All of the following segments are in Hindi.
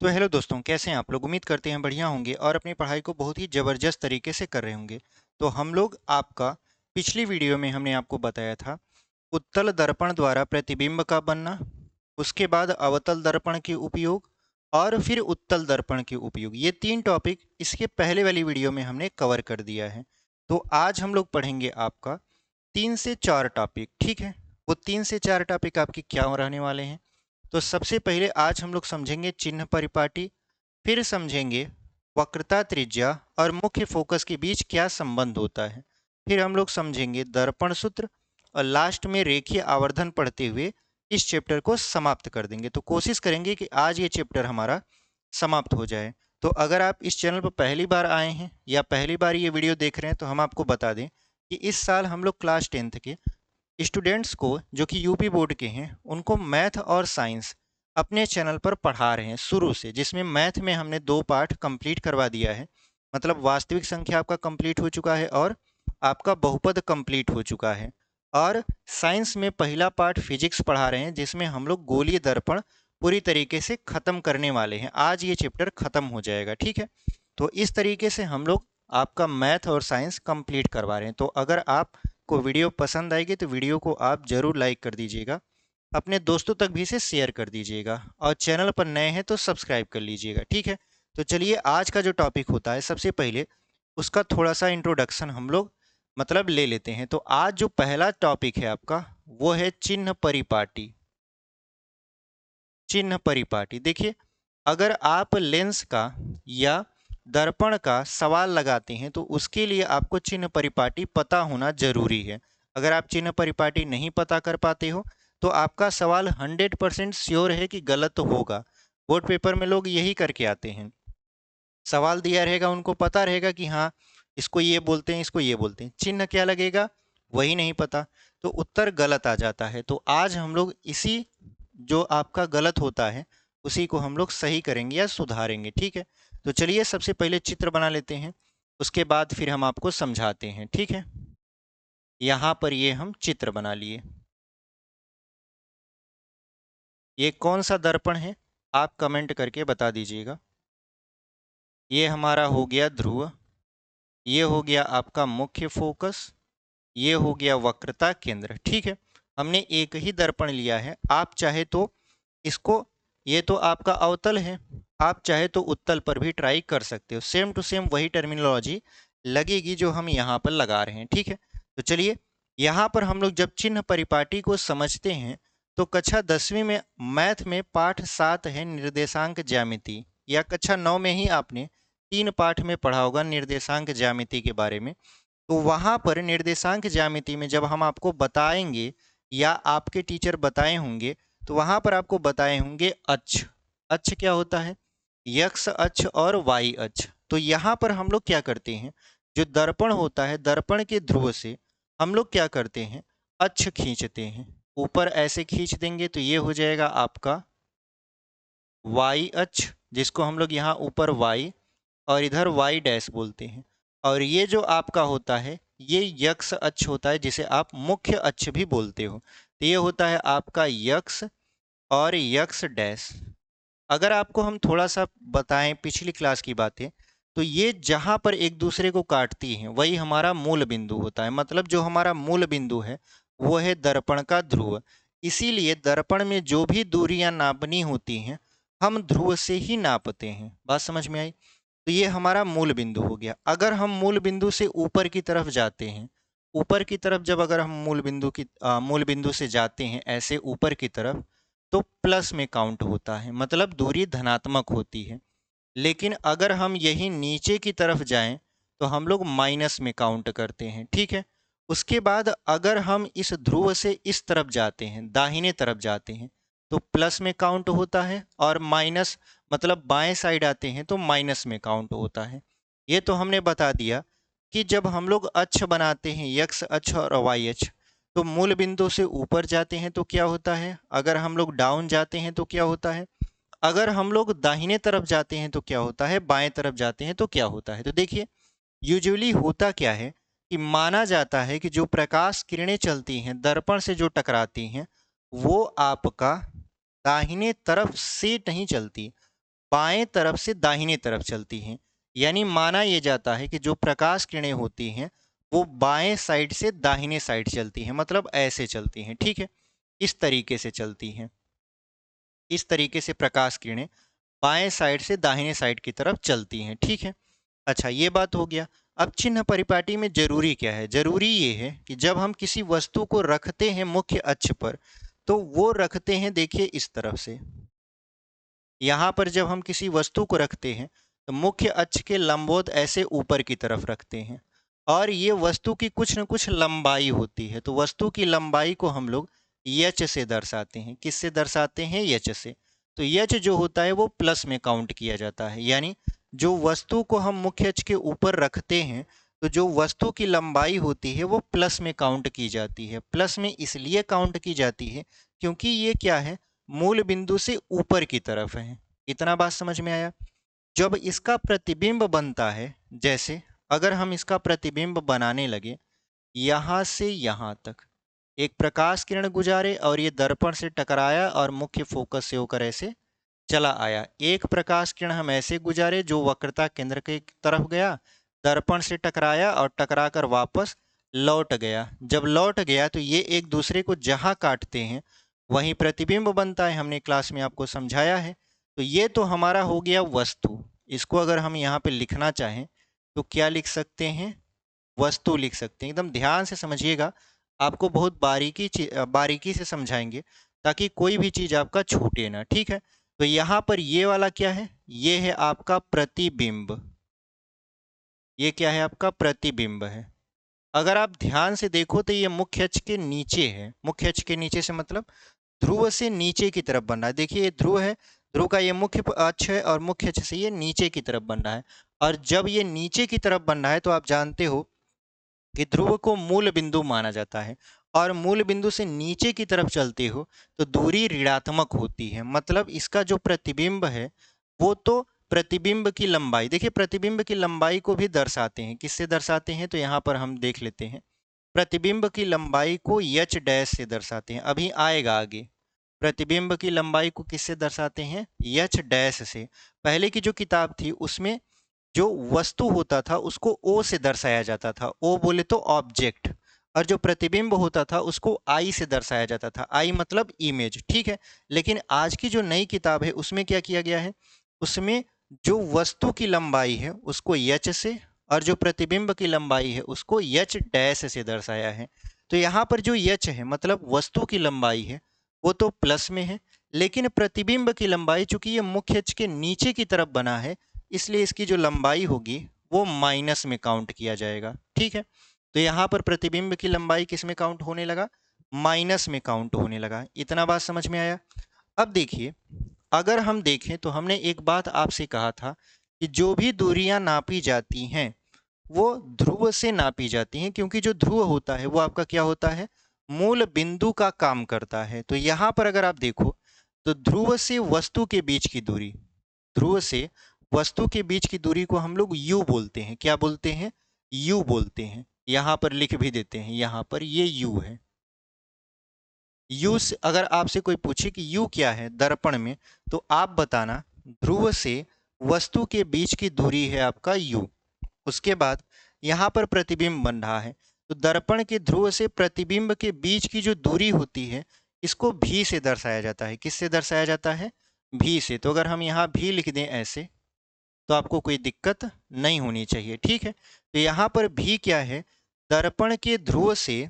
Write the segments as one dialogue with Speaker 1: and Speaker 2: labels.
Speaker 1: तो हेलो दोस्तों, कैसे हैं आप लोग? उम्मीद करते हैं बढ़िया होंगे और अपनी पढ़ाई को बहुत ही ज़बरदस्त तरीके से कर रहे होंगे। तो हम लोग आपका पिछली वीडियो में हमने आपको बताया था उत्तल दर्पण द्वारा प्रतिबिंब का बनना, उसके बाद अवतल दर्पण के उपयोग और फिर उत्तल दर्पण के उपयोग। ये 3 टॉपिक इसके पहले वाली वीडियो में हमने कवर कर दिया है। तो आज हम लोग पढ़ेंगे आपका 3 से 4 टॉपिक, ठीक है? वो 3 से 4 टॉपिक आपके क्या रहने वाले हैं? तो सबसे पहले आज हम लोग समझेंगे चिन्ह परिपाटी, फिर समझेंगे वक्रता त्रिज्या और मुख्य फोकस के बीच क्या संबंध होता है, फिर हम लोग समझेंगे दर्पण सूत्र और लास्ट में रेखीय आवर्धन पढ़ते हुए इस चैप्टर को समाप्त कर देंगे। तो कोशिश करेंगे कि आज ये चैप्टर हमारा समाप्त हो जाए। तो अगर आप इस चैनल पर पहली बार आए हैं या पहली बार ये वीडियो देख रहे हैं तो हम आपको बता दें कि इस साल हम लोग क्लास 10th के स्टूडेंट्स को जो कि यूपी बोर्ड के हैं उनको मैथ और साइंस अपने चैनल पर पढ़ा रहे हैं शुरू से, जिसमें मैथ में हमने 2 पार्ट कंप्लीट करवा दिया है। मतलब वास्तविक संख्या आपका कंप्लीट हो चुका है और आपका बहुपद कंप्लीट हो चुका है। और साइंस में पहला पार्ट फिजिक्स पढ़ा रहे हैं, जिसमें हम लोग गोलीय दर्पण पूरी तरीके से ख़त्म करने वाले हैं। आज ये चैप्टर ख़त्म हो जाएगा, ठीक है? तो इस तरीके से हम लोग आपका मैथ और साइंस कंप्लीट करवा रहे हैं। तो अगर आपको वीडियो पसंद आएगी तो वीडियो को आप ज़रूर लाइक कर दीजिएगा, अपने दोस्तों तक भी इसे शेयर कर दीजिएगा और चैनल पर नए हैं तो सब्सक्राइब कर लीजिएगा, ठीक है? तो चलिए आज का जो टॉपिक होता है सबसे पहले उसका थोड़ा सा इंट्रोडक्शन हम लोग मतलब ले लेते हैं। तो आज जो पहला टॉपिक है आपका वो है चिन्ह परिपाटी। चिन्ह परिपाटी देखिए, अगर आप लेंस का या दर्पण का सवाल लगाते हैं तो उसके लिए आपको चिन्ह परिपाटी पता होना जरूरी है। अगर आप चिन्ह परिपाटी नहीं पता कर पाते हो तो आपका सवाल 100% श्योर है कि गलत होगा। बोर्ड पेपर में लोग यही करके आते हैं, सवाल दिया रहेगा, उनको पता रहेगा कि हाँ इसको ये बोलते हैं, इसको ये बोलते हैं, चिन्ह क्या लगेगा वही नहीं पता, तो उत्तर गलत आ जाता है। तो आज हम लोग इसी जो आपका गलत होता है उसी को हम लोग सही करेंगे या सुधारेंगे, ठीक है? तो चलिए सबसे पहले चित्र बना लेते हैं, उसके बाद फिर हम आपको समझाते हैं, ठीक है? यहाँ पर ये हम चित्र बना लिए। ये कौन सा दर्पण है आप कमेंट करके बता दीजिएगा। ये हमारा हो गया ध्रुव, ये हो गया आपका मुख्य फोकस, ये हो गया वक्रता केंद्र, ठीक है? हमने एक ही दर्पण लिया है। आप चाहे तो इसको, ये तो आपका अवतल है, आप चाहे तो उत्तल पर भी ट्राई कर सकते हो। सेम टू सेम वही टर्मिनोलॉजी लगेगी जो हम यहाँ पर लगा रहे हैं, ठीक है? तो चलिए यहाँ पर हम लोग जब चिन्ह परिपाटी को समझते हैं तो कक्षा 10वीं में मैथ में पाठ 7 है निर्देशांक ज्यामिति, या कक्षा 9 में ही आपने 3 पाठ में पढ़ा होगा निर्देशांक ज्यामिति के बारे में। तो वहाँ पर निर्देशांक ज्यामिति में जब हम आपको बताएंगे या आपके टीचर बताए होंगे तो वहाँ पर आपको बताए होंगे अक्ष। अक्ष क्या होता है? यक्ष अक्ष और वाई अक्ष। तो यहाँ पर हम लोग क्या करते हैं, जो दर्पण होता है दर्पण के ध्रुव से हम लोग क्या करते हैं, अक्ष खींचते हैं। ऊपर ऐसे खींच देंगे तो ये हो जाएगा आपका वाई अक्ष, जिसको हम लोग यहाँ ऊपर वाई और इधर वाई डैश बोलते हैं। और ये जो आपका होता है ये यक्ष अक्ष होता है, जिसे आप मुख्य अक्ष भी बोलते हो। तो ये होता है आपका यक्ष और यक्ष डैश। अगर आपको हम थोड़ा सा बताएं पिछली क्लास की बातें, तो ये जहां पर एक दूसरे को काटती हैं वही हमारा मूल बिंदु होता है। मतलब जो हमारा मूल बिंदु है वो है दर्पण का ध्रुव। इसीलिए दर्पण में जो भी दूरियां नापनी होती हैं हम ध्रुव से ही नापते हैं। बात समझ में आई? तो ये हमारा मूल बिंदु हो गया। अगर हम मूल बिंदु से ऊपर की तरफ जाते हैं, ऊपर की तरफ जब अगर हम मूल बिंदु से जाते हैं ऐसे ऊपर की तरफ, तो प्लस में काउंट होता है, मतलब दूरी धनात्मक होती है। लेकिन अगर हम यही नीचे की तरफ जाएं तो हम लोग माइनस में काउंट करते हैं, ठीक है? उसके बाद अगर हम इस ध्रुव से इस तरफ जाते हैं, दाहिने तरफ जाते हैं, तो प्लस में काउंट होता है, और माइनस मतलब बाएं साइड आते हैं तो माइनस में काउंट होता है। ये तो हमने बता दिया कि जब हम लोग अक्ष बनाते हैं यक्ष अक्ष और वाई अक्ष, तो मूल बिंदु से ऊपर जाते हैं तो क्या होता है, अगर हम लोग डाउन जाते हैं तो क्या होता है, अगर हम लोग दाहिने तरफ जाते हैं तो क्या होता है, बाएं तरफ जाते हैं तो क्या होता है। तो देखिए यूजुअली होता क्या है कि माना जाता है कि जो प्रकाश किरणें चलती हैं दर्पण से जो टकराती हैं वो आपका दाहिने तरफ से नहीं चलती, बाएं तरफ से दाहिने तरफ चलती हैं। यानी माना यह जाता है कि जो प्रकाश किरणें होती हैं वो बाएं साइड से दाहिने साइड चलती हैं, मतलब ऐसे चलती हैं, ठीक है, इस तरीके से चलती हैं। इस तरीके से प्रकाश किरणें बाएं साइड से दाहिने साइड की तरफ चलती हैं, ठीक है। अच्छा, ये बात हो गया। अब चिन्ह परिपाटी में जरूरी क्या है? जरूरी ये है कि जब हम किसी वस्तु को रखते हैं मुख्य अक्ष पर, तो वो रखते हैं, देखिए इस तरफ से। यहाँ पर जब हम किसी वस्तु को रखते हैं तो मुख्य अक्ष के लंबवत ऐसे ऊपर की तरफ रखते हैं, और ये वस्तु की कुछ न कुछ लंबाई होती है। तो वस्तु की लंबाई को हम लोग यच से दर्शाते हैं। किससे दर्शाते हैं? यच से। तो यच जो होता है वो प्लस में काउंट किया जाता है। यानी जो वस्तु को हम मुख्य अक्ष के ऊपर रखते हैं तो जो वस्तु की लंबाई होती है वो प्लस में काउंट की जाती है। प्लस में इसलिए काउंट की जाती है क्योंकि ये क्या है? मूल बिंदु से ऊपर की तरफ है। इतना बात समझ में आया? जब इसका प्रतिबिंब बनता है, जैसे अगर हम इसका प्रतिबिंब बनाने लगे यहाँ से यहाँ तक, एक प्रकाश किरण गुजारे और ये दर्पण से टकराया और मुख्य फोकस से होकर ऐसे चला आया। एक प्रकाश किरण हम ऐसे गुजारे जो वक्रता केंद्र की तरफ गया, दर्पण से टकराया और टकराकर वापस लौट गया। जब लौट गया तो ये एक दूसरे को जहाँ काटते हैं वहीं प्रतिबिंब बनता है। हमने क्लास में आपको समझाया है। तो ये तो हमारा हो गया वस्तु। इसको अगर हम यहाँ पे लिखना चाहें तो क्या लिख सकते हैं? वस्तु लिख सकते हैं। एकदम ध्यान से समझिएगा, आपको बहुत बारीकी से समझाएंगे ताकि कोई भी चीज़ आपका छूटे ना, ठीक है। तो यहाँ पर ये वाला क्या है? ये है आपका प्रतिबिंब। ये क्या है? आपका प्रतिबिंब है। अगर आप ध्यान से देखो तो ये मुख्य अक्ष के नीचे है। मुख्य अक्ष के नीचे से मतलब ध्रुव से नीचे की तरफ बन रहा है। देखिए ये ध्रुव है, ध्रुव का ये मुख्य अक्ष है और मुख्य अक्ष से ये नीचे की तरफ बन रहा है। और जब ये नीचे की तरफ बन रहा है तो आप जानते हो कि ध्रुव को मूल बिंदु माना जाता है, और मूल बिंदु से नीचे की तरफ चलते हो तो दूरी ऋणात्मक होती है। मतलब इसका जो प्रतिबिंब है वो तो प्रतिबिंब की लंबाई, देखिए प्रतिबिंब की लंबाई को भी दर्शाते हैं। किससे दर्शाते हैं? तो यहाँ पर हम देख लेते हैं। प्रतिबिंब की लंबाई को एच डैश से दर्शाते हैं। अभी आएगा आगे। प्रतिबिंब की लंबाई को किससे दर्शाते हैं? एच डैश से। पहले की जो किताब थी उसमें जो वस्तु होता था उसको ओ से दर्शाया जाता था। ओ बोले तो ऑब्जेक्ट। और जो प्रतिबिंब होता था उसको आई से दर्शाया जाता था। आई मतलब इमेज, ठीक है। लेकिन आज की जो नई किताब है उसमें क्या किया गया है? उसमें जो वस्तु की लंबाई है उसको एच से, और जो प्रतिबिंब की लंबाई है उसको एच डैश से दर्शाया है। तो यहाँ पर जो एच है मतलब वस्तु की लंबाई है वो तो प्लस में है, लेकिन प्रतिबिंब की लंबाई चूंकि ये मुख्य अक्ष के नीचे की तरफ बना है इसलिए इसकी जो लंबाई होगी वो माइनस में काउंट किया जाएगा, ठीक है। तो यहाँ पर प्रतिबिंब की लंबाई किस में काउंट होने लगा? माइनस में काउंट होने लगा। इतना बात समझ में आया? अब देखिए, अगर हम देखें तो हमने एक बात आपसे कहा था कि जो भी दूरियां नापी जाती हैं वो ध्रुव से नापी जाती हैं, क्योंकि जो ध्रुव होता है वो आपका क्या होता है? मूल बिंदु का काम करता है। तो यहाँ पर अगर आप देखो तो ध्रुव से वस्तु के बीच की दूरी, ध्रुव से वस्तु के बीच की दूरी को हम लोग यू बोलते हैं। क्या बोलते हैं? यू बोलते हैं। यहाँ पर लिख भी देते हैं, यहाँ पर ये यू है। यू से अगर आपसे कोई पूछे कि यू क्या है दर्पण में, तो आप बताना ध्रुव से वस्तु के बीच की दूरी है आपका यू। उसके बाद यहाँ पर प्रतिबिंब बन रहा है तो दर्पण के ध्रुव से प्रतिबिंब के बीच की जो दूरी होती है इसको भी से दर्शाया जाता है। किससे दर्शाया जाता है? भी से। तो अगर हम यहाँ भी लिख दें ऐसे तो आपको कोई दिक्कत नहीं होनी चाहिए, ठीक है। तो यहाँ पर भी क्या है? दर्पण के ध्रुव से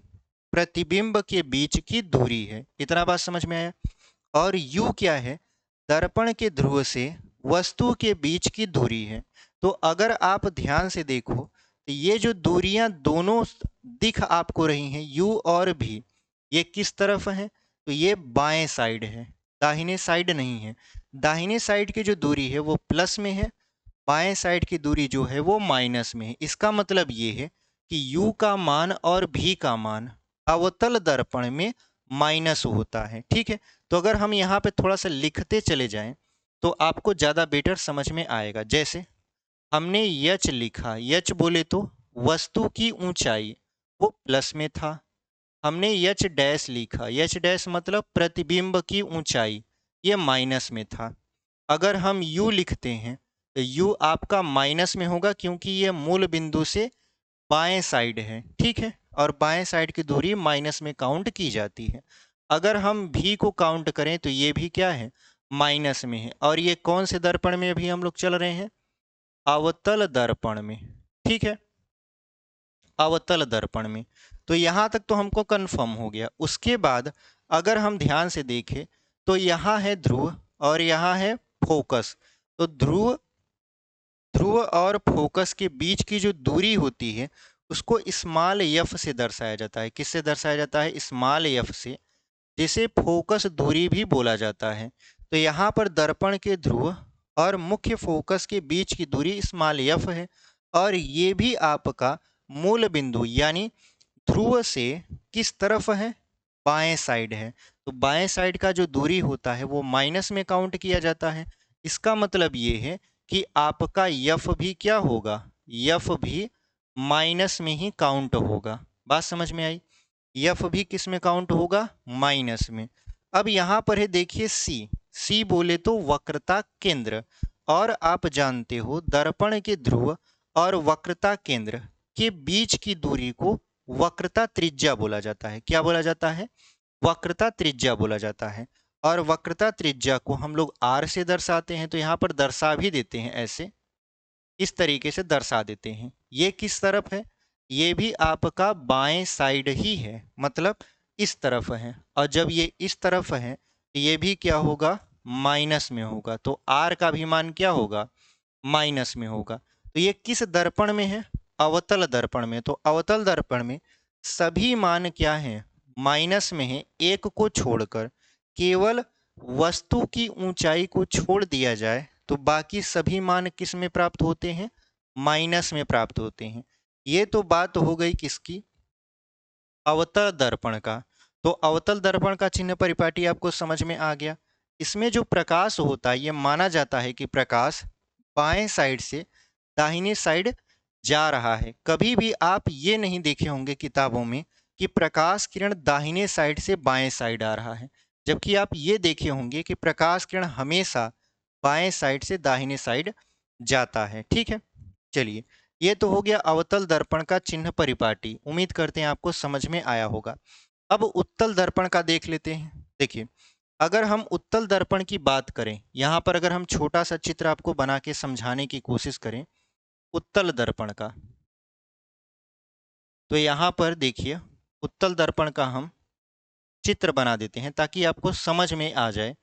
Speaker 1: प्रतिबिंब के बीच की दूरी है। इतना बात समझ में आया? और यू क्या है? दर्पण के ध्रुव से वस्तु के बीच की दूरी है। तो अगर आप ध्यान से देखो तो ये जो दूरियां दोनों दिख आपको रही हैं यू और भी, ये किस तरफ हैं? तो ये बाएं साइड है, दाहिने साइड नहीं है। दाहिने साइड की जो दूरी है वो प्लस में है, बाएं साइड की दूरी जो है वो माइनस में है। इसका मतलब ये है कि u का मान और v का मान अवतल दर्पण में माइनस होता है, ठीक है। तो अगर हम यहाँ पे थोड़ा सा लिखते चले जाएं तो आपको ज़्यादा बेटर समझ में आएगा। जैसे हमने यच लिखा, यच बोले तो वस्तु की ऊंचाई वो प्लस में था। हमने यच डैश लिखा, यच डैश मतलब प्रतिबिंब की ऊंचाई, ये माइनस में था। अगर हम u लिखते हैं तो u आपका माइनस में होगा, क्योंकि ये मूल बिंदु से बाएं साइड है, ठीक है, और बाएं साइड की दूरी माइनस में काउंट की जाती है। अगर हम v को काउंट करें तो ये भी क्या है, माइनस में है। और ये कौन से दर्पण में अभी हम लोग चल रहे हैं, अवतल दर्पण में, ठीक है, अवतल दर्पण में। तो यहाँ तक तो हमको कंफर्म हो गया। उसके बाद अगर हम ध्यान से देखें तो यहाँ है ध्रुव और यहाँ है फोकस। तो ध्रुव ध्रुव और फोकस के बीच की जो दूरी होती है उसको स्मॉल एफ से दर्शाया जाता है। किससे दर्शाया जाता है, स्मॉल एफ से, जिसे फोकस दूरी भी बोला जाता है। तो यहाँ पर दर्पण के ध्रुव और मुख्य फोकस के बीच की दूरी स्मॉल एफ है, और ये भी आपका मूल बिंदु यानी ध्रुव से किस तरफ है, बाएं साइड है। तो बाएं साइड का जो दूरी होता है वो माइनस में काउंट किया जाता है। इसका मतलब ये है कि आपका यफ भी क्या होगा, यफ भी माइनस में ही काउंट होगा। बात समझ में आई, यफ भी किस में काउंट होगा, माइनस में। अब यहाँ पर है देखिए सी, सी बोले तो वक्रता केंद्र, और आप जानते हो दर्पण के ध्रुव और वक्रता केंद्र के बीच की दूरी को वक्रता त्रिज्या बोला जाता है। क्या बोला जाता है, वक्रता त्रिज्या बोला जाता है। और वक्रता त्रिज्या को हम लोग आर से दर्शाते हैं। तो यहाँ पर दर्शा भी देते हैं, ऐसे इस तरीके से दर्शा देते हैं। ये किस तरफ है, ये भी आपका बाएं साइड ही है, मतलब इस तरफ है। और जब ये इस तरफ है तो ये भी क्या होगा, माइनस में होगा। तो आर का भी मान क्या होगा, माइनस में होगा। तो ये किस दर्पण में है, अवतल दर्पण में। तो अवतल दर्पण में सभी मान क्या हैं, माइनस में है, एक को छोड़कर। केवल वस्तु की ऊंचाई को छोड़ दिया जाए तो बाकी सभी मान किस में प्राप्त होते हैं, माइनस में प्राप्त होते हैं। ये तो बात हो गई किसकी, अवतल दर्पण का। तो अवतल दर्पण का चिन्ह परिपाटी आपको समझ में आ गया। इसमें जो प्रकाश होता है ये माना जाता है कि प्रकाश बाएं साइड से दाहिने साइड जा रहा है। कभी भी आप ये नहीं देखे होंगे किताबों में कि प्रकाश किरण दाहिने साइड से बाएं साइड आ रहा है, जबकि आप ये देखे होंगे कि प्रकाश किरण हमेशा बाएं साइड से दाहिने साइड जाता है, ठीक है। चलिए, ये तो हो गया अवतल दर्पण का चिन्ह परिपाटी। उम्मीद करते हैं आपको समझ में आया होगा। अब उत्तल दर्पण का देख लेते हैं। देखिए, अगर हम उत्तल दर्पण की बात करें, यहाँ पर अगर हम छोटा सा चित्र आपको बना के समझाने की कोशिश करें उत्तल दर्पण का, तो यहाँ पर देखिए उत्तल दर्पण का हम चित्र बना देते हैं ताकि आपको समझ में आ जाए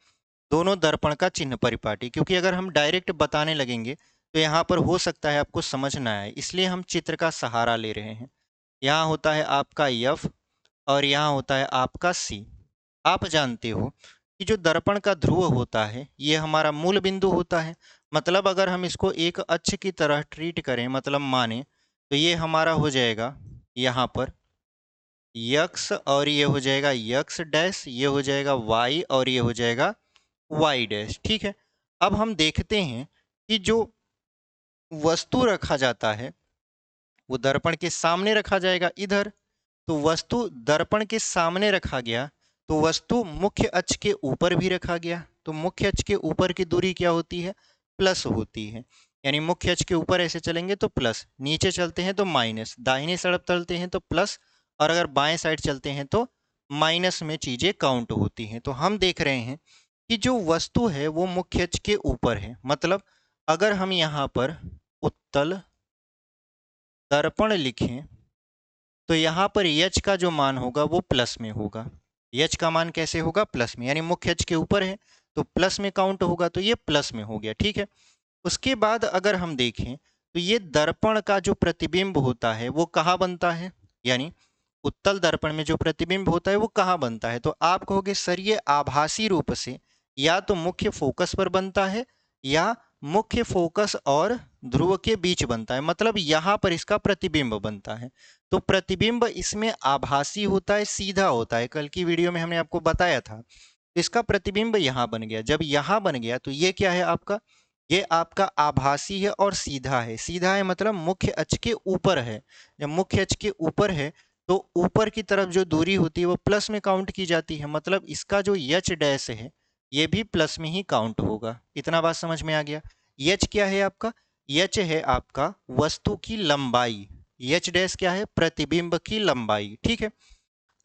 Speaker 1: दोनों दर्पण का चिन्ह परिपाटी। क्योंकि अगर हम डायरेक्ट बताने लगेंगे तो यहाँ पर हो सकता है आपको समझ ना आए, इसलिए हम चित्र का सहारा ले रहे हैं। यहाँ होता है आपका यफ और यहाँ होता है आपका सी। आप जानते हो कि जो दर्पण का ध्रुव होता है ये हमारा मूल बिंदु होता है। मतलब अगर हम इसको एक अक्ष की तरह ट्रीट करें, मतलब माने, तो ये हमारा हो जाएगा यहाँ पर यक्स, और ये हो जाएगा यक्स डैश, ये हो जाएगा वाई, और ये हो जाएगा वाई डैश, ठीक है। अब हम देखते हैं कि जो वस्तु रखा जाता है वो दर्पण के सामने रखा जाएगा इधर। तो वस्तु दर्पण के सामने रखा गया तो वस्तु मुख्य अक्ष के ऊपर भी रखा गया। तो मुख्य अक्ष के ऊपर की दूरी क्या होती है, प्लस होती है। यानी मुख्य अक्ष के ऊपर ऐसे चलेंगे तो प्लस, नीचे चलते हैं तो माइनस, दाहिने तरफ चलते हैं तो प्लस, और अगर बाएं साइड चलते हैं तो माइनस में चीजें काउंट होती हैं। तो हम देख रहे हैं कि जो वस्तु है वो मुख्य अक्ष के ऊपर है। मतलब अगर हम यहाँ पर उत्तल दर्पण लिखें तो यहाँ पर एच का जो मान होगा वो प्लस में होगा। एच का मान कैसे होगा, प्लस में, यानी मुख्य अक्ष के ऊपर है तो प्लस में काउंट होगा, तो ये प्लस में हो गया, ठीक है। उसके बाद अगर हम देखें तो ये दर्पण का जो प्रतिबिंब होता है वो कहाँ बनता है, यानी उत्तल दर्पण में जो प्रतिबिंब होता है वो कहाँ बनता है। तो आप कहोगे सर ये आभासी रूप से या तो मुख्य फोकस पर बनता है या मुख्य फोकस और ध्रुव के बीच बनता है, मतलब यहाँ पर इसका प्रतिबिंब बनता है। तो प्रतिबिंब इसमें आभासी होता है, सीधा होता है। कल की वीडियो में हमने आपको बताया था। इसका प्रतिबिंब यहाँ बन गया। जब यहाँ बन गया तो ये क्या है आपका, ये आपका आभासी है और सीधा है। सीधा है मतलब मुख्य अक्ष के ऊपर है। जब मुख्य अक्ष के ऊपर है तो ऊपर की तरफ जो दूरी होती है वो प्लस में काउंट की जाती है। मतलब इसका जो एच डैश है ये भी प्लस में ही काउंट होगा। इतना बात समझ में आ गया। एच क्या है आपका? एच है आपका वस्तु की लंबाई। एच डैश क्या है? प्रतिबिंब की लंबाई। ठीक है।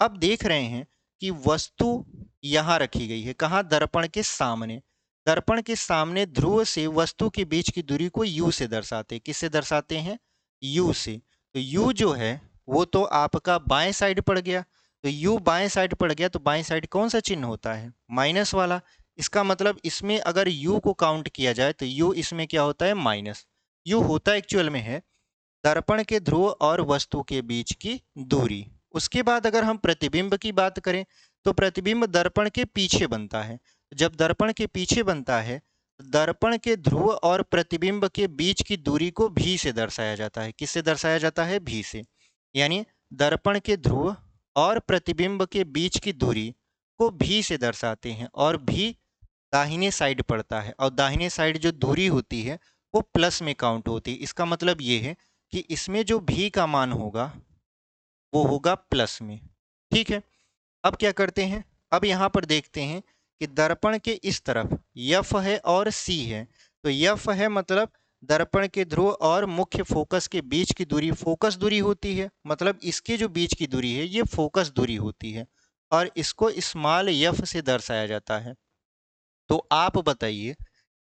Speaker 1: अब देख रहे हैं कि वस्तु यहां रखी गई है। कहां? दर्पण के सामने। दर्पण के सामने ध्रुव से वस्तु के बीच की दूरी को u से दर्शाते हैं। किससे दर्शाते हैं? u से। तो u जो है वो तो आपका बाएं साइड पड़ गया। तो u बाएं साइड पड़ गया तो बाएं साइड कौन सा चिन्ह होता है? माइनस वाला। इसका मतलब इसमें अगर u को काउंट किया जाए तो u इसमें क्या होता है? माइनस। u होता एक्चुअल में है दर्पण के ध्रुव और वस्तु के बीच की दूरी। उसके बाद अगर हम प्रतिबिंब की बात करें तो प्रतिबिंब दर्पण के पीछे बनता है। जब दर्पण के पीछे बनता है, दर्पण के ध्रुव और प्रतिबिंब के बीच की दूरी को भी से दर्शाया जाता है। किससे दर्शाया जाता है? भी से। यानी दर्पण के ध्रुव और प्रतिबिंब के बीच की दूरी को भी से दर्शाते हैं, और भी दाहिने साइड पड़ता है, और दाहिने साइड जो दूरी होती है वो प्लस में काउंट होती है। इसका मतलब ये है कि इसमें जो भी का मान होगा वो होगा प्लस में। ठीक है। अब क्या करते हैं? अब यहां पर देखते हैं कि दर्पण के इस तरफ यफ है और सी है। तो यफ है मतलब दर्पण के ध्रुव और मुख्य फोकस के बीच की दूरी फोकस दूरी होती है, मतलब इसके जो बीच की दूरी है ये फोकस दूरी होती है, और इसको स्मॉल यफ से दर्शाया जाता है। तो आप बताइए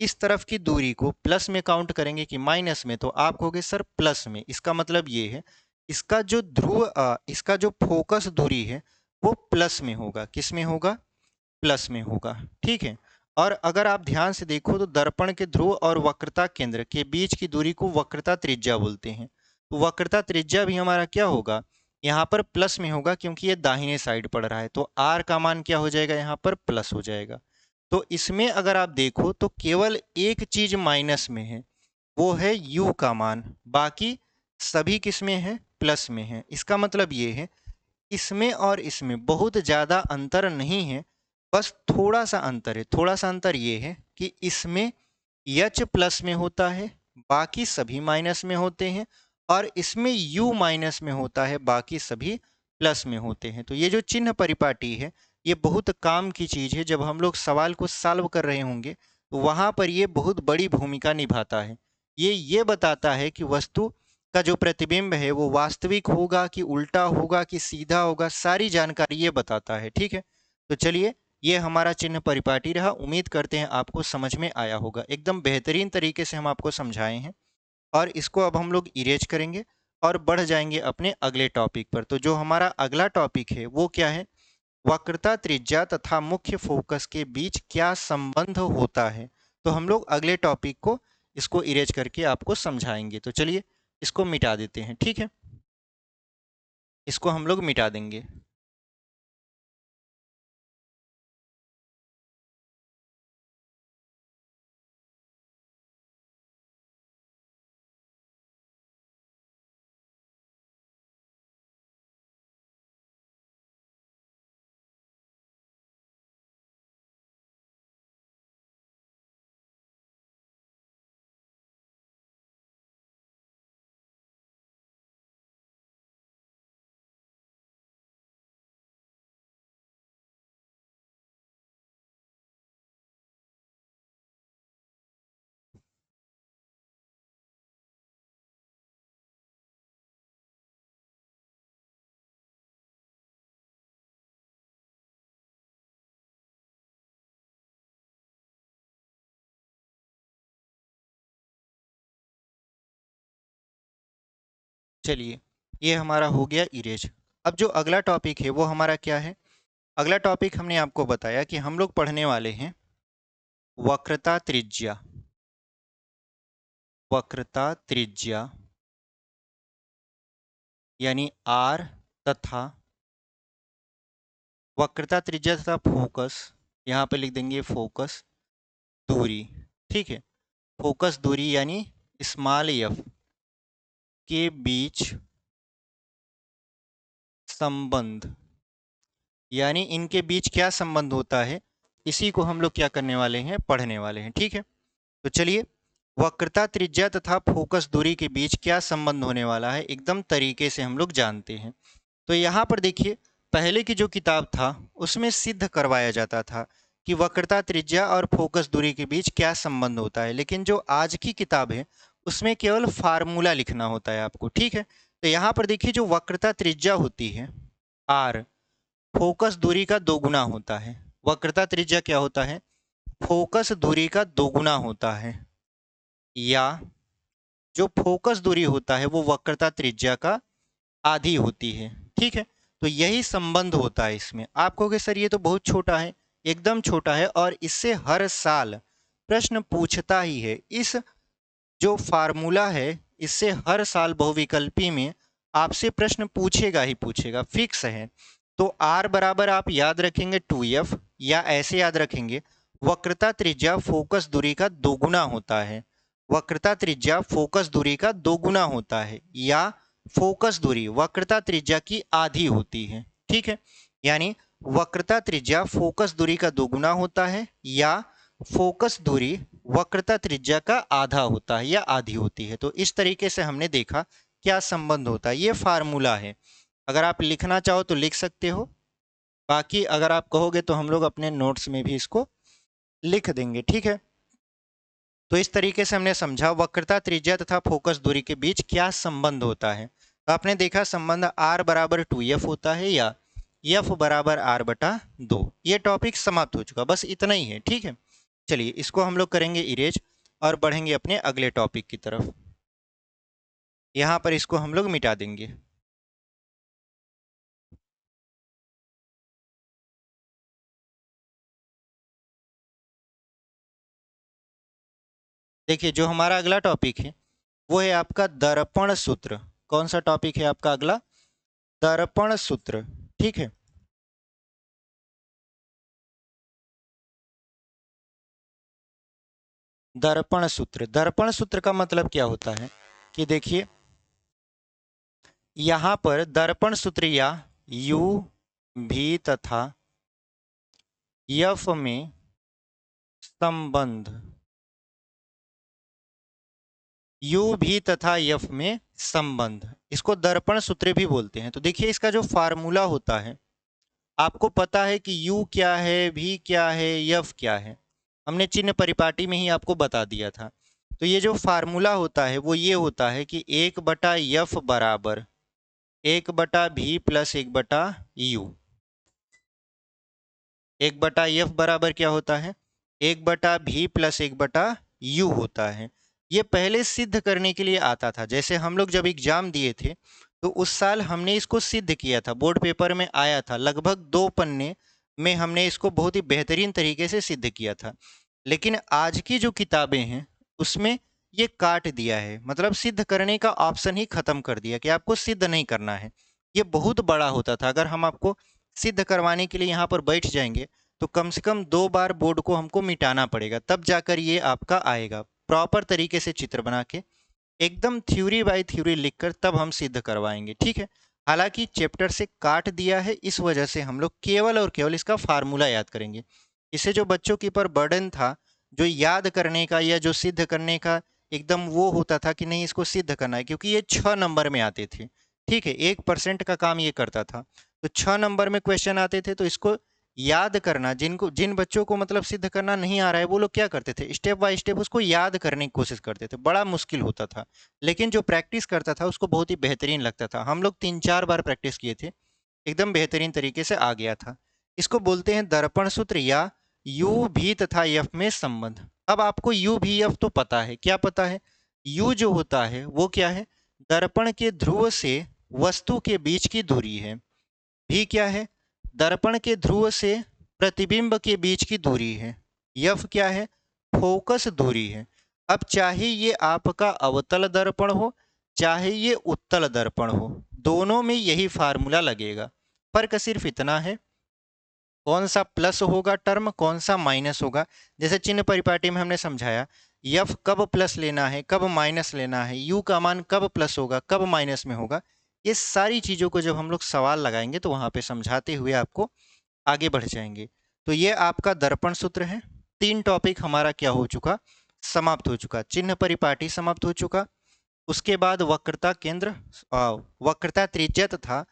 Speaker 1: इस तरफ की दूरी को प्लस में काउंट करेंगे कि माइनस में? तो आप कहोगे सर प्लस में। इसका मतलब ये है इसका जो इसका जो फोकस दूरी है वो प्लस में होगा। किस में होगा? प्लस में होगा। ठीक है। और अगर आप ध्यान से देखो तो दर्पण के ध्रुव और वक्रता केंद्र के बीच की दूरी को वक्रता त्रिज्या बोलते हैं। तो वक्रता त्रिज्या भी हमारा क्या होगा? यहाँ पर प्लस में होगा क्योंकि ये दाहिने साइड पड़ रहा है। तो आर का मान क्या हो जाएगा? यहाँ पर प्लस हो जाएगा। तो इसमें अगर आप देखो तो केवल एक चीज माइनस में है, वो है u का मान। बाकी सभी किस में है? प्लस में है। इसका मतलब ये है इसमें और इसमें बहुत ज़्यादा अंतर नहीं है, बस थोड़ा सा अंतर है। थोड़ा सा अंतर ये है कि इसमें एच प्लस में होता है, बाकी सभी माइनस में होते हैं, और इसमें यू माइनस में होता है, बाकी सभी प्लस में होते हैं। तो ये जो चिन्ह परिपाटी है ये बहुत काम की चीज़ है। जब हम लोग सवाल को सॉल्व कर रहे होंगे तो वहाँ पर ये बहुत बड़ी भूमिका निभाता है। ये बताता है कि वस्तु का जो प्रतिबिंब है वो वास्तविक होगा कि उल्टा होगा कि सीधा होगा, सारी जानकारी ये बताता है। ठीक है। तो चलिए, ये हमारा चिन्ह परिपाटी रहा। उम्मीद करते हैं आपको समझ में आया होगा। एकदम बेहतरीन तरीके से हम आपको समझाए हैं, और इसको अब हम लोग इरेज करेंगे और बढ़ जाएंगे अपने अगले टॉपिक पर। तो जो हमारा अगला टॉपिक है वो क्या है? वक्रता त्रिज्या तथा मुख्य फोकस के बीच क्या संबंध होता है। तो हम लोग अगले टॉपिक को इसको इरेज करके आपको समझाएंगे। तो चलिए इसको मिटा देते हैं। ठीक है, इसको हम लोग मिटा देंगे। चलिए, ये हमारा हो गया इरेज। अब जो अगला टॉपिक है वो हमारा क्या है? अगला टॉपिक हमने आपको बताया कि हम लोग पढ़ने वाले हैं वक्रता त्रिज्या। वक्रता त्रिज्या यानी आर तथा वक्रता त्रिज्या तथा फोकस, यहाँ पे लिख देंगे फोकस दूरी। ठीक है। फोकस दूरी यानी स्मॉल एफ के बीच संबंध, यानी इनके बीच क्या संबंध होता है, इसी को हम लोग क्या करने वाले हैं? पढ़ने वाले हैं। ठीक है। तो चलिए, वक्रता त्रिज्या तथा फोकस दूरी के बीच क्या संबंध होने वाला है एकदम तरीके से हम लोग जानते हैं। तो यहाँ पर देखिए, पहले की जो किताब था उसमें सिद्ध करवाया जाता था कि वक्रता त्रिज्या और फोकस दूरी के बीच क्या संबंध होता है, लेकिन जो आज की किताब है उसमें केवल फार्मूला लिखना होता है आपको, ठीक है। तो यहाँ पर देखिए जो वक्रता त्रिज्या होती है r, फोकस दूरी का दोगुना होता है। वक्रता त्रिज्या क्या होता है? फोकस दूरी का दोगुना होता है, या जो फोकस दूरी होता है वो वक्रता त्रिज्या का आधी होती है, ठीक है। तो यही संबंध होता है इसमें। आप कहोगे सर ये तो बहुत छोटा है, एकदम छोटा है, और इससे हर साल प्रश्न पूछता ही है। इस जो फार्मूला है इससे हर साल बहुविकल्पी में आपसे प्रश्न पूछेगा ही पूछेगा, फिक्स है। तो r बराबर आप याद रखेंगे 2f, या ऐसे याद रखेंगे वक्रता त्रिज्या फोकस दूरी का दोगुना होता है। वक्रता त्रिज्या फोकस दूरी का दोगुना होता है, या फोकस दूरी वक्रता त्रिज्या की आधी होती है, ठीक है। यानी वक्रता त्रिज्या फोकस दूरी का दोगुना होता है, या फोकस दूरी वक्रता त्रिज्या का आधा होता है या आधी होती है। तो इस तरीके से हमने देखा क्या संबंध होता है। ये फार्मूला है, अगर आप लिखना चाहो तो लिख सकते हो, बाकी अगर आप कहोगे तो हम लोग अपने नोट्स में भी इसको लिख देंगे, ठीक है। तो इस तरीके से हमने समझा वक्रता त्रिज्या तथा फोकस दूरी के बीच क्या संबंध होता है। तो आपने देखा संबंध r बराबर 2f होता है, या f बराबर r/2। ये टॉपिक समाप्त हो चुका, बस इतना ही है, ठीक है। चलिए इसको हम लोग करेंगे इरेज और बढ़ेंगे अपने अगले टॉपिक की तरफ। यहाँ पर इसको हम लोग मिटा देंगे। देखिए जो हमारा अगला टॉपिक है वो है आपका दर्पण सूत्र। कौन सा टॉपिक है आपका अगला? दर्पण सूत्र, ठीक है। दर्पण सूत्र, दर्पण सूत्र का मतलब क्या होता है कि देखिए यहां पर दर्पण सूत्र या u भी तथा f में संबंध, u भी तथा f में संबंध, इसको दर्पण सूत्र भी बोलते हैं। तो देखिए इसका जो फार्मूला होता है, आपको पता है कि u क्या है, v क्या है, f क्या है, हमने चिन्ह परिपाटी में ही आपको बता दिया था। तो ये जो फार्मूला होता है वो ये होता है कि 1/f बराबर 1/v प्लस 1/u। 1/f बराबर क्या होता है? 1/v प्लस 1/u होता है। ये पहले सिद्ध करने के लिए आता था, जैसे हम लोग जब एग्जाम दिए थे तो उस साल हमने इसको सिद्ध किया था, बोर्ड पेपर में आया था, लगभग 2 पन्ने में हमने इसको बहुत ही बेहतरीन तरीके से सिद्ध किया था। लेकिन आज की जो किताबें हैं उसमें ये काट दिया है, मतलब सिद्ध करने का ऑप्शन ही खत्म कर दिया कि आपको सिद्ध नहीं करना है। ये बहुत बड़ा होता था, अगर हम आपको सिद्ध करवाने के लिए यहाँ पर बैठ जाएंगे तो कम से कम 2 बार बोर्ड को हमको मिटाना पड़ेगा, तब जाकर ये आपका आएगा प्रॉपर तरीके से चित्र बना के, एकदम थ्योरी बाय थ्योरी लिखकर, तब हम सिद्ध करवाएंगे, ठीक है। हालांकि चैप्टर से काट दिया है, इस वजह से हम लोग केवल और केवल इसका फार्मूला याद करेंगे। इससे जो बच्चों के ऊपर बर्डन था, जो याद करने का या जो सिद्ध करने का एकदम वो होता था कि नहीं इसको सिद्ध करना है, क्योंकि ये 6 नंबर में आते थे, ठीक है, 1% का काम ये करता था। तो 6 नंबर में क्वेश्चन आते थे, तो इसको याद करना, जिन बच्चों को मतलब सिद्ध करना नहीं आ रहा है वो लोग क्या करते थे, स्टेप बाय स्टेप उसको याद करने की कोशिश करते थे, बड़ा मुश्किल होता था। लेकिन जो प्रैक्टिस करता था उसको बहुत ही बेहतरीन लगता था। हम लोग 3-4 बार प्रैक्टिस किए थे, एकदम बेहतरीन तरीके से आ गया था। इसको बोलते हैं दर्पण सूत्र या यू भी तथा एफ में संबंध। अब आपको यू भी एफ तो पता है, क्या पता है? यू जो होता है वो क्या है? दर्पण के ध्रुव से वस्तु के बीच की दूरी है। भी क्या है? दर्पण के ध्रुव से प्रतिबिंब के बीच की दूरी है। यफ क्या है? फोकस दूरी है। अब चाहे ये आपका अवतल दर्पण हो चाहे ये उत्तल दर्पण हो, दोनों में यही फार्मूला लगेगा। फर्क सिर्फ इतना है कौन सा प्लस होगा टर्म, कौन सा माइनस होगा। जैसे चिन्ह परिपाटी में हमने समझाया यफ कब प्लस लेना है कब माइनस लेना है, यू का मान कब प्लस होगा कब माइनस में होगा, ये सारी चीज़ों को जब हम लोग सवाल लगाएंगे तो वहाँ पे समझाते हुए आपको आगे बढ़ जाएंगे। तो ये आपका दर्पण सूत्र है। 3 टॉपिक हमारा क्या हो चुका? समाप्त हो चुका। चिन्ह परिपाटी समाप्त हो चुका, उसके बाद वक्रता केंद्र, वक्रता त्रिज्या तथा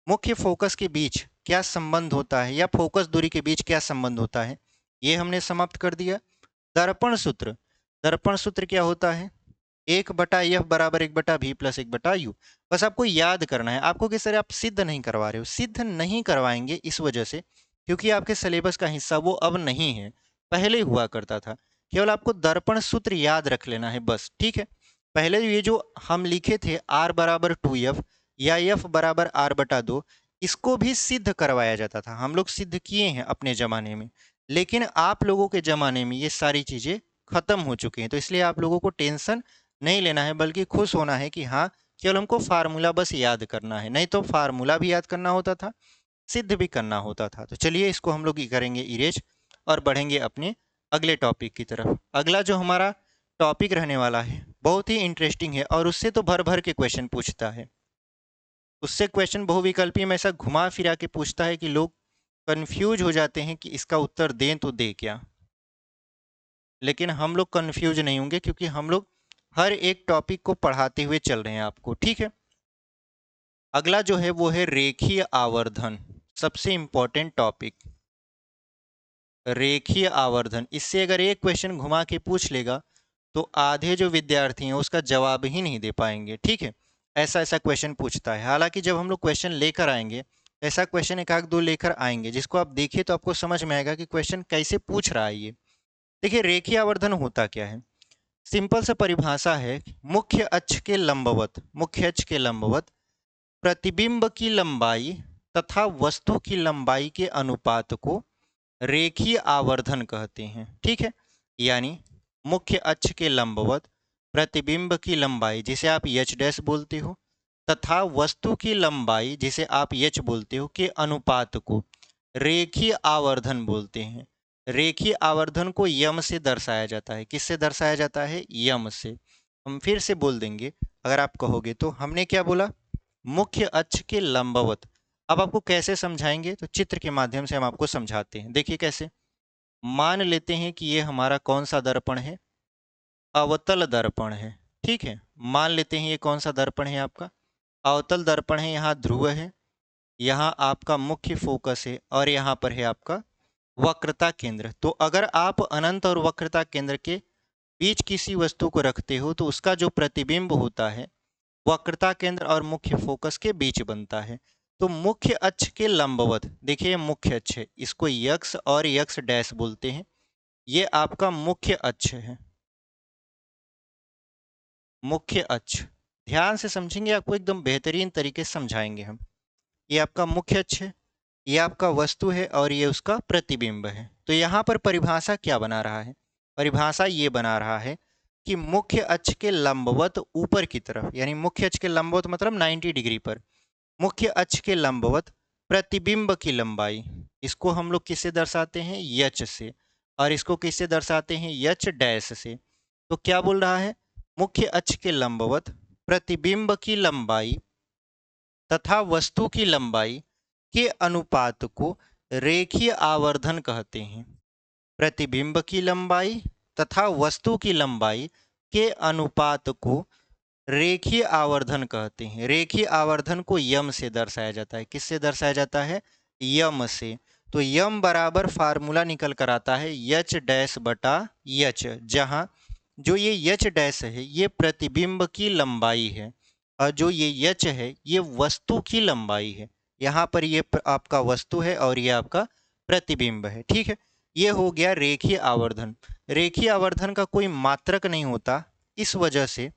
Speaker 1: मुख्य फोकस के बीच क्या संबंध होता है या फोकस दूरी के बीच क्या संबंध होता है, ये हमने समाप्त कर दिया। दर्पण सूत्र, दर्पण सूत्र क्या होता है? 1/f बराबर 1/v प्लस 1/u। बस आपको याद करना है। आपको किस तरह, आप सिद्ध नहीं करवा रहे हो, सिद्ध नहीं करवाएंगे इस वजह से क्योंकि आपके सिलेबस का हिस्सा वो अब नहीं है, पहले हुआ करता था। केवल आपको दर्पण सूत्र याद रख लेना है बस, ठीक है। पहले ये जो हम लिखे थे r बराबर 2f या f बराबर r/2, इसको भी सिद्ध करवाया जाता था, हम लोग सिद्ध किए हैं अपने ज़माने में। लेकिन आप लोगों के ज़माने में ये सारी चीज़ें खत्म हो चुकी हैं, तो इसलिए आप लोगों को टेंशन नहीं लेना है, बल्कि खुश होना है कि हाँ, केवल हमको फार्मूला बस याद करना है। नहीं तो फार्मूला भी याद करना होता था, सिद्ध भी करना होता था। तो चलिए इसको हम लोग करेंगे इरेज और बढ़ेंगे अपने अगले टॉपिक की तरफ। अगला जो हमारा टॉपिक रहने वाला है बहुत ही इंटरेस्टिंग है और उससे तो भर भर के क्वेश्चन पूछता है। उससे क्वेश्चन बहुविकल्पी में ऐसा घुमा फिरा के पूछता है कि लोग कंफ्यूज हो जाते हैं कि इसका उत्तर दें तो दे क्या। लेकिन हम लोग कंफ्यूज नहीं होंगे क्योंकि हम लोग हर एक टॉपिक को पढ़ाते हुए चल रहे हैं आपको, ठीक है। अगला जो है वो है रेखीय आवर्धन, सबसे इंपॉर्टेंट टॉपिक रेखीय आवर्धन। इससे अगर एक क्वेश्चन घुमा के पूछ लेगा तो आधे जो विद्यार्थी हैं उसका जवाब ही नहीं दे पाएंगे, ठीक है। ऐसा ऐसा क्वेश्चन पूछता है। हालांकि जब हम लोग क्वेश्चन लेकर आएंगे, ऐसा क्वेश्चन एक आध दो लेकर आएंगे जिसको आप देखिए तो आपको समझ में आएगा कि क्वेश्चन कैसे पूछ रहा है ये। देखिए रेखीय आवर्धन होता क्या है, सिंपल सा परिभाषा है, मुख्य अक्ष के लंबवत, मुख्य अक्ष के लंबवत प्रतिबिंब की लंबाई तथा वस्तु की लंबाई के अनुपात को रेखीय आवर्धन कहते हैं, ठीक है। यानी मुख्य अक्ष के लंबवत प्रतिबिंब की लंबाई जिसे आप एच डैश बोलते हो तथा वस्तु की लंबाई जिसे आप एच बोलते हो के अनुपात को रेखीय आवर्धन बोलते हैं। रेखीय आवर्धन को यम से दर्शाया जाता है। किससे दर्शाया जाता है? यम से। हम फिर से बोल देंगे अगर आप कहोगे तो। हमने क्या बोला? मुख्य अक्ष के लंबवत। अब आपको कैसे समझाएंगे? तो चित्र के माध्यम से हम आपको समझाते हैं। देखिए कैसे। मान लेते हैं कि ये हमारा कौन सा दर्पण है? अवतल दर्पण है, ठीक है। मान लेते हैं ये कौन सा दर्पण है? आपका अवतल दर्पण है। यहाँ ध्रुव है, यहाँ आपका मुख्य फोकस है और यहाँ पर है आपका वक्रता केंद्र। तो अगर आप अनंत और वक्रता केंद्र के बीच किसी वस्तु को रखते हो तो उसका जो प्रतिबिंब होता है वक्रता केंद्र और मुख्य फोकस के बीच बनता है। तो मुख्य अक्ष के लंबवत, देखिए मुख्य अक्ष है, इसको यक्स और यक्स डैश बोलते हैं। ये आपका मुख्य अक्ष है, मुख्य अक्ष। ध्यान से समझेंगे, आपको एकदम बेहतरीन तरीके से समझाएंगे हम। ये आपका मुख्य अक्ष है, ये आपका वस्तु है और ये उसका प्रतिबिंब है। तो यहाँ पर परिभाषा क्या बना रहा है? परिभाषा ये बना रहा है कि मुख्य अक्ष के लंबवत ऊपर की तरफ, यानी मुख्य अक्ष के लंबवत मतलब 90 डिग्री पर, मुख्य अक्ष के लंबवत प्रतिबिंब की लंबाई, इसको हम लोग किससे दर्शाते हैं? यच से। और इसको किससे दर्शाते हैं? यच डैश से। तो क्या बोल रहा है? मुख्य अक्ष के लंबवत प्रतिबिंब की लंबाई तथा वस्तु की लंबाई के अनुपात को रेखीय आवर्धन कहते हैं। प्रतिबिंब की लंबाई तथा वस्तु की लंबाई के अनुपात को रेखीय आवर्धन कहते हैं। रेखीय आवर्धन को यम से दर्शाया जाता है। किससे दर्शाया जाता है? यम से। तो यम बराबर फार्मूला निकल कर आता है यच डैश बटा यच, जहाँ जो ये यच डैश है ये प्रतिबिंब की लंबाई है और जो ये यच है ये वस्तु की लंबाई है। यहाँ पर ये आपका वस्तु है और ये आपका प्रतिबिंब है, ठीक है। ये हो गया रेखीय आवर्धन। रेखीय आवर्धन का कोई मात्रक नहीं होता, इस वजह से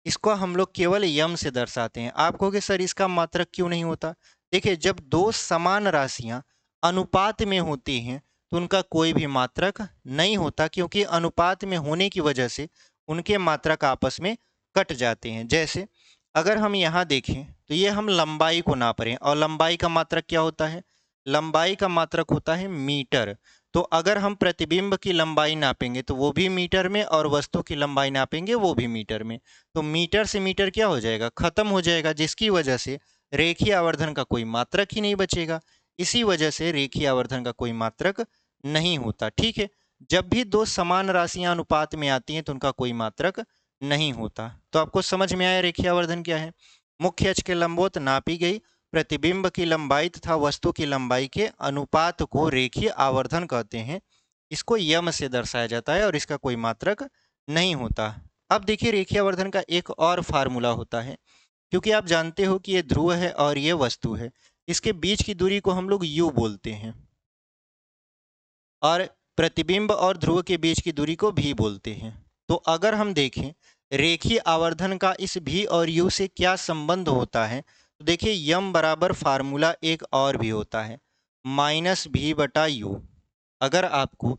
Speaker 1: इसको हम लोग केवल यम से दर्शाते हैं। आप कहोगे सर इसका मात्रक क्यों नहीं होता? देखिए जब दो समान राशियां अनुपात में होती हैं तो उनका कोई भी मात्रक नहीं होता, क्योंकि अनुपात में होने की वजह से उनके मात्रक आपस में कट जाते हैं। जैसे अगर हम यहाँ देखें तो ये हम लंबाई को नाप रहे हैं और लंबाई का मात्रक क्या होता है? लंबाई का मात्रक होता है मीटर। तो अगर हम प्रतिबिंब की लंबाई नापेंगे तो वो भी मीटर में और वस्तु की लंबाई नापेंगे वो भी मीटर में। तो मीटर से मीटर क्या हो जाएगा? खत्म हो जाएगा, जिसकी वजह से रेखीय आवर्धन का कोई मात्रक ही नहीं बचेगा। इसी वजह से रेखीय आवर्धन का कोई मात्रक नहीं होता, ठीक है। जब भी दो समान राशियां अनुपात में आती हैं तो उनका कोई मात्रक नहीं होता। तो आपको समझ में आया रेखीय आवर्धन क्या है? मुख्य अक्ष के लंबवत नापी गई प्रतिबिंब की लंबाई तथा वस्तु की लंबाई के अनुपात को रेखीय आवर्धन कहते हैं। इसको यम से दर्शाया जाता है और इसका कोई मात्रक नहीं होता। अब देखिए रेखीय आवर्धन का एक और फार्मूला होता है, क्योंकि आप जानते हो कि ये ध्रुव है और ये वस्तु है, इसके बीच की दूरी को हम लोग यू बोलते हैं और प्रतिबिंब और ध्रुव के बीच की दूरी को भी बोलते हैं। तो अगर हम देखें रेखीय आवर्धन का इस भी और यू से क्या संबंध होता है, तो देखिए यम बराबर फार्मूला एक और भी होता है, माइनस भी बटा यू। अगर आपको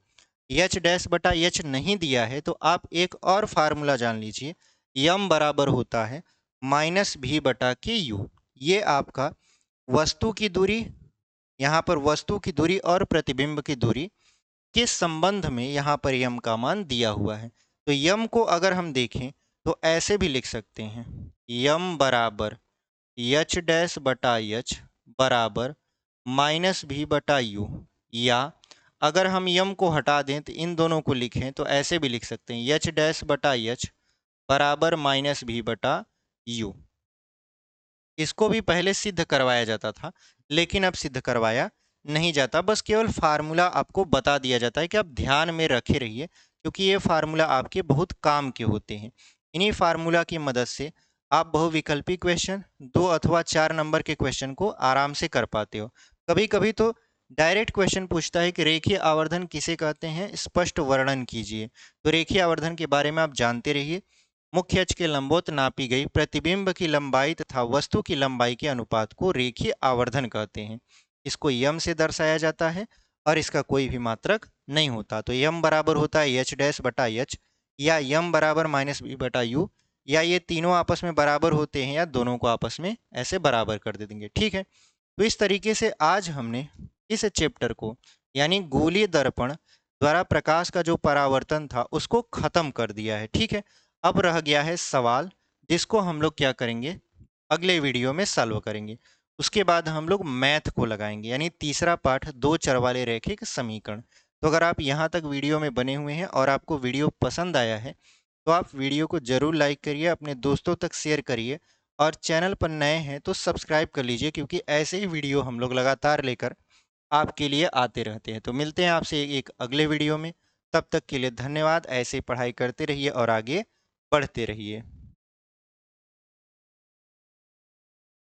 Speaker 1: एच डैश बटा एच नहीं दिया है तो आप एक और फार्मूला जान लीजिए, यम बराबर होता है माइनस भी बटा के यू। ये आपका वस्तु की दूरी, यहाँ पर वस्तु की दूरी और प्रतिबिंब की दूरी के संबंध में यहाँ पर यम का मान दिया हुआ है। तो यम को अगर हम देखें तो ऐसे भी लिख सकते हैं, यम बराबर एच डैश बटा एच बराबर माइनस भी बटा यू, या अगर हम यम को हटा दें तो इन दोनों को लिखें तो ऐसे भी लिख सकते हैं, एच डैश बटा एच बराबर माइनस भी बटा यू। इसको भी पहले सिद्ध करवाया जाता था, लेकिन अब सिद्ध करवाया नहीं जाता, बस केवल फार्मूला आपको बता दिया जाता है कि आप ध्यान में रखे रहिए, क्योंकि ये फार्मूला आपके बहुत काम के होते हैं। इन्हीं फार्मूला की मदद से आप बहुविकल्पी क्वेश्चन 2 अथवा 4 नंबर के क्वेश्चन को आराम से कर पाते हो। कभी कभी तो डायरेक्ट क्वेश्चन पूछता है कि रेखीय आवर्धन किसे कहते हैं, स्पष्ट वर्णन कीजिए। तो रेखीय आवर्धन के बारे में आप जानते रहिए। मुख्य अक्ष के लंबवत नापी गई प्रतिबिंब की लंबाई तथा वस्तु की लंबाई के अनुपात को रेखीय आवर्धन कहते हैं। इसको यम से दर्शाया जाता है और इसका कोई भी मात्रक नहीं होता। तो यम बराबर होता है एच डैश बटा एच, या यम बराबर माइनस बी बटा यू, या ये तीनों आपस में बराबर होते हैं या दोनों को आपस में ऐसे बराबर कर दे देंगे। ठीक है, तो इस तरीके से आज हमने इस चैप्टर को यानी गोलीय दर्पण द्वारा प्रकाश का जो परावर्तन था उसको खत्म कर दिया है। ठीक है, अब रह गया है सवाल, जिसको हम लोग क्या करेंगे, अगले वीडियो में सॉल्व करेंगे। उसके बाद हम लोग मैथ को लगाएंगे, यानी तीसरा पाठ दो चर वाले रैखिक समीकरण। तो अगर आप यहाँ तक वीडियो में बने हुए हैं और आपको वीडियो पसंद आया है तो आप वीडियो को ज़रूर लाइक करिए, अपने दोस्तों तक शेयर करिए, और चैनल पर नए हैं तो सब्सक्राइब कर लीजिए, क्योंकि ऐसे ही वीडियो हम लोग लगातार लेकर आपके लिए आते रहते हैं। तो मिलते हैं आपसे एक अगले वीडियो में, तब तक के लिए धन्यवाद। ऐसे ही पढ़ाई करते रहिए और आगे बढ़ते रहिए।